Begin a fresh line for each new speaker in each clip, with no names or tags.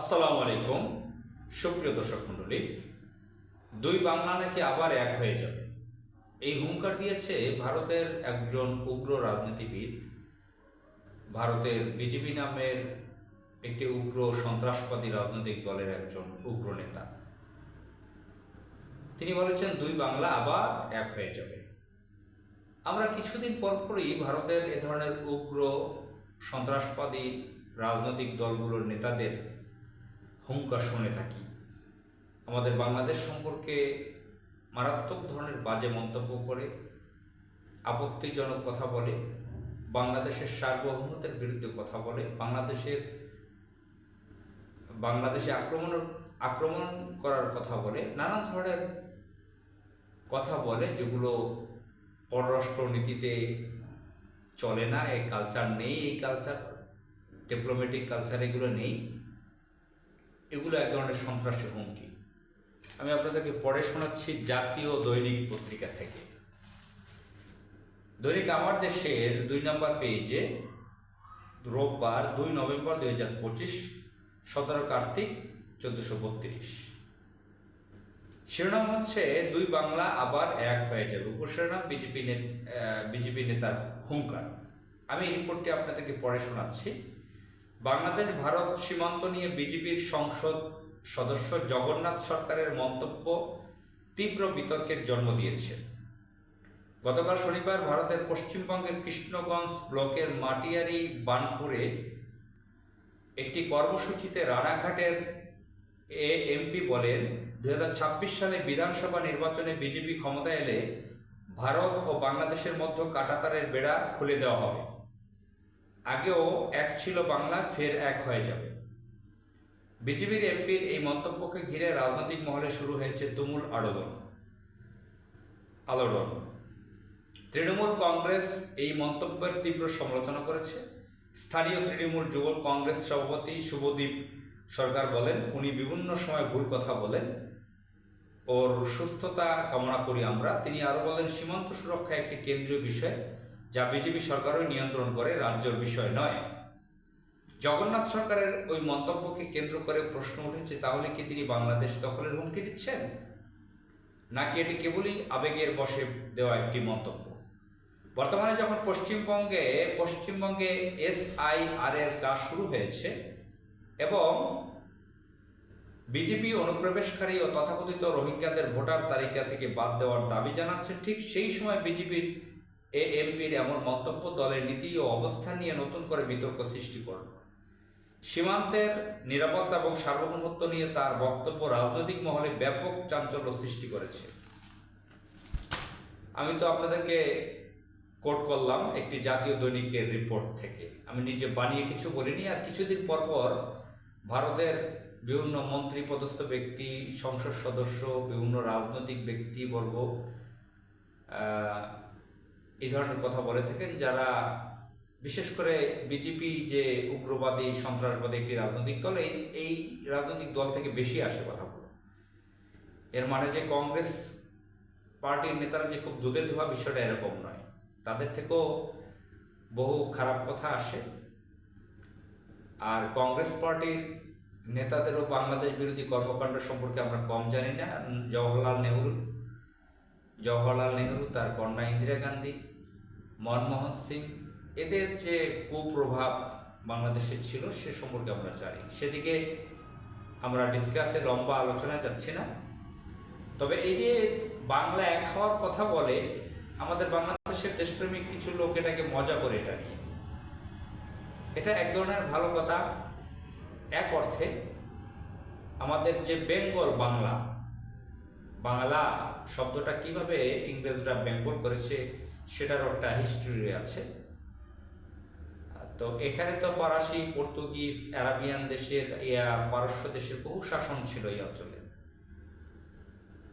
আসসালামু আলাইকুম। সুপ্রিয় দর্শক মণ্ডলী, দুই বাংলা নাকি আবার এক হয়ে যাবে, এই হুঙ্কার দিয়েছে ভারতের একজন উগ্র রাজনীতিবিদ, ভারতের বিজেপি নামের একটি উগ্র সন্ত্রাসবাদী রাজনৈতিক দলের একজন উগ্র নেতা। তিনি বলেছেন দুই বাংলা আবার এক হয়ে যাবে। আমরা কিছুদিন পরপরই ভারতের এ ধরনের উগ্র সন্ত্রাসবাদী রাজনৈতিক দলগুলোর নেতাদের হুঙ্কার শুনে থাকি। আমাদের বাংলাদেশ সম্পর্কে মারাত্মক ধরনের বাজে মন্তব্য করে, আপত্তিজনক কথা বলে, বাংলাদেশের সার্বভৌমত্বের বিরুদ্ধে কথা বলে, বাংলাদেশে আক্রমণ করার কথা বলে, নানান ধরনের কথা বলে যেগুলো পররাষ্ট্র নীতিতে চলে না। এই কালচার নেই, এই কালচার ডিপ্লোম্যাটিক কালচার এগুলো নেই। এগুলো এক ধরনের সন্ত্রাসী হুমকি। আমি আপনাদেরকে পড়ে শোনাচ্ছি জাতীয় দৈনিক পত্রিকা থেকে। দৈনিক আমার দেশের 2 নম্বর পেজে রোববার 2 নভেম্বর 2025, 17 কার্তিক 1432। শিরোনাম হচ্ছে দুই বাংলা আবার এক হয়ে যাবে, উপশিরোনাম বিজেপি নেতার হুঙ্কার। আমি এই রিপোর্টটি আপনাদেরকে পড়ে শোনাচ্ছি। বাংলাদেশ ভারত সীমান্ত নিয়ে বিজেপির সংসদ সদস্য জগন্নাথ সরকারের মন্তব্য তীব্র বিতর্কের জন্ম দিয়েছে। গতকাল শনিবার ভারতের পশ্চিমবঙ্গের কৃষ্ণগঞ্জ ব্লকের মাটিয়ারি বানপুরে একটি কর্মসূচিতে রানাঘাটের এমপি বলেন, 2026 সালে বিধানসভা নির্বাচনে বিজেপি ক্ষমতায় এলে ভারত ও বাংলাদেশের মধ্যে কাঁটাতারের বেড়া খুলে দেওয়া হবে। আগেও এক ছিল বাংলা, ফের এক হয়ে যাবে। বিজেপির এমপির এই মন্তব্যকে ঘিরে রাজনৈতিক মহলে শুরু হয়েছে তুমুল আলোড়ন। তৃণমূল কংগ্রেস এই মন্তব্যের তীব্র সমালোচনা করেছে। স্থানীয় তৃণমূল যুব কংগ্রেস সভাপতি শুভদীপ সরকার বলেন, উনি বিভিন্ন সময় ভুল কথা বলেন, ওর সুস্থতা কামনা করি আমরা। তিনি আরও বলেন, সীমান্ত সুরক্ষা একটি কেন্দ্রীয় বিষয়, যা বিজেপি সরকারই নিয়ন্ত্রণ করে, রাজ্যের বিষয় নয়। জগন্নাথ সরকারের ওই মন্তব্যকে কেন্দ্র করে প্রশ্ন উঠেছে, তাহলে কি তিনি বাংলাদেশ দখলের হুমকি দিচ্ছেন, নাকি এটি কেবলই আবেগের বশে দেওয়া একটি মন্তব্য? বর্তমানে যখন পশ্চিমবঙ্গে SIR এর কাজ শুরু হয়েছে এবং বিজেপি অনুপ্রবেশকারী ও তথাকথিত রোহিঙ্গাদের ভোটার তালিকা থেকে বাদ দেওয়ার দাবি জানাচ্ছে, ঠিক সেই সময় বিজেপির এমপির এমন মন্তব্য দলের নীতি ও অবস্থান নিয়ে নতুন করে বিতর্ক সৃষ্টি করল। সীমান্তের নিরাপত্তা এবং সার্বভৌমত্ব নিয়ে তার বক্তব্য রাজনৈতিক মহলে ব্যাপক চাঞ্চল্য সৃষ্টি করেছে। আমি তো আপনাদেরকে কোট করলাম একটি জাতীয় দৈনিকের রিপোর্ট থেকে, আমি নিজে বানিয়ে কিছু বলিনি। আর কিছুদিন পর ভারতের বিভিন্ন মন্ত্রী পদস্থ ব্যক্তি, সংসদ সদস্য, বিভিন্ন রাজনৈতিক ব্যক্তিবর্গ এই ধরনের কথা বলে থাকেন, যারা বিশেষ করে বিজেপি যে উগ্রবাদী সন্ত্রাসবাদী একটি রাজনৈতিক দল, এই রাজনৈতিক দল থেকে বেশি আসে কথাগুলো। এর মানে যে কংগ্রেস পার্টির নেতারা যে খুব দুধের ধোয়া, বিষয়টা এরকম নয়। তাদের থেকেও বহু খারাপ কথা আসে। আর কংগ্রেস পার্টির নেতাদেরও বাংলাদেশ বিরোধী কর্মকাণ্ড সম্পর্কে আমরা কম জানি না। জওহরলাল নেহরু, তার কন্যা ইন্দিরা গান্ধী, মনমোহন সিং, এদের যে কুপ্রভাব বাংলাদেশে ছিল সে সম্পর্কে আমরা জানি। সেদিকে আমরা ডিসকাসে লম্বা আলোচনায় যাচ্ছি না। তবে এই যে বাংলা এক হওয়ার কথা বলে, আমাদের বাংলাদেশের দেশপ্রেমিক কিছু লোক এটাকে মজা করে এটা নিয়ে। এটা এক ধরনের ভালো কথা। এক অর্থে আমাদের যে বেঙ্গল বাংলা শব্দটা কিভাবে ইংরেজরা বেঙ্গল করেছে সেটারও একটা হিস্ট্রি আছে। তো এখানে তো ফরাসি, পর্তুগিজ, আরাবিয়ান দেশের, পারস্য দেশের বহু শাসন ছিল এই অঞ্চলে।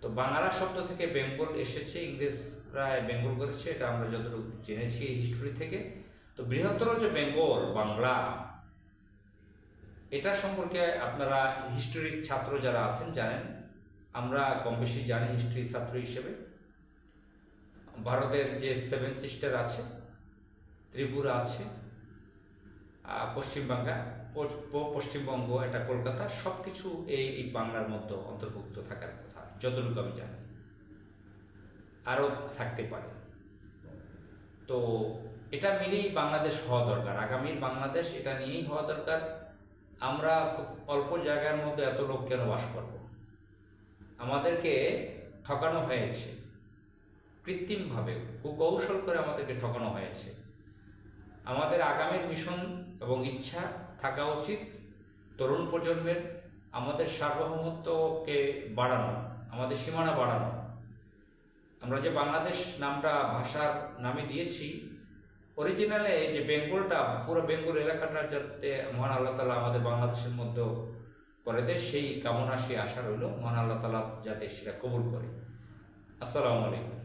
তো বাংলা শব্দ থেকে বেঙ্গল এসেছে, ইংরেজরা বেঙ্গল করেছে, এটা আমরা যতটুকু জেনেছি হিস্ট্রি থেকে। তো বৃহত্তর যে বেঙ্গল বাংলা, এটা সম্পর্কে আপনারা হিস্ট্রির ছাত্র যারা আছেন জানেন, আমরা কম বেশি জানি হিস্ট্রির ছাত্র হিসেবে। ভারতের যে 7 সিস্টার আছে, ত্রিপুরা আছে, পশ্চিমবাংলা, পশ্চিমবঙ্গ, এটা কলকাতা, সব কিছু এই বাংলার মধ্যে অন্তর্ভুক্ত থাকার কথা যতটুকু আমি জানি, আরও থাকতে পারে। তো এটা মিলেই বাংলাদেশ হওয়া দরকার, আগামীর বাংলাদেশ এটা নিয়েই হওয়া দরকার। আমরা খুব অল্প জায়গার মধ্যে এত লোক কেন বাস করব? আমাদেরকে ঠকানো হয়েছে কৃত্রিমভাবে, কুকৌশল করে আমাদেরকে ঠকানো হয়েছে। আমাদের আগামীর মিশন এবং ইচ্ছা থাকা উচিত তরুণ প্রজন্মের, আমাদের সার্বভৌমত্বকে বাড়ানো, আমাদের সীমানা বাড়ানো। আমরা যে বাংলাদেশ নামটা ভাষার নামে দিয়েছি, অরিজিনালে যে বেঙ্গলটা, পুরো বেঙ্গল এলাকাটা যাতে মহান আল্লাহ তালা আমাদের বাংলাদেশের মধ্যে করে দেয়, সেই কামনা, সেই আশা রইল। মহান আল্লাহ তালা যাতে সেটা কবুল করে। আসসালামু আলাইকুম।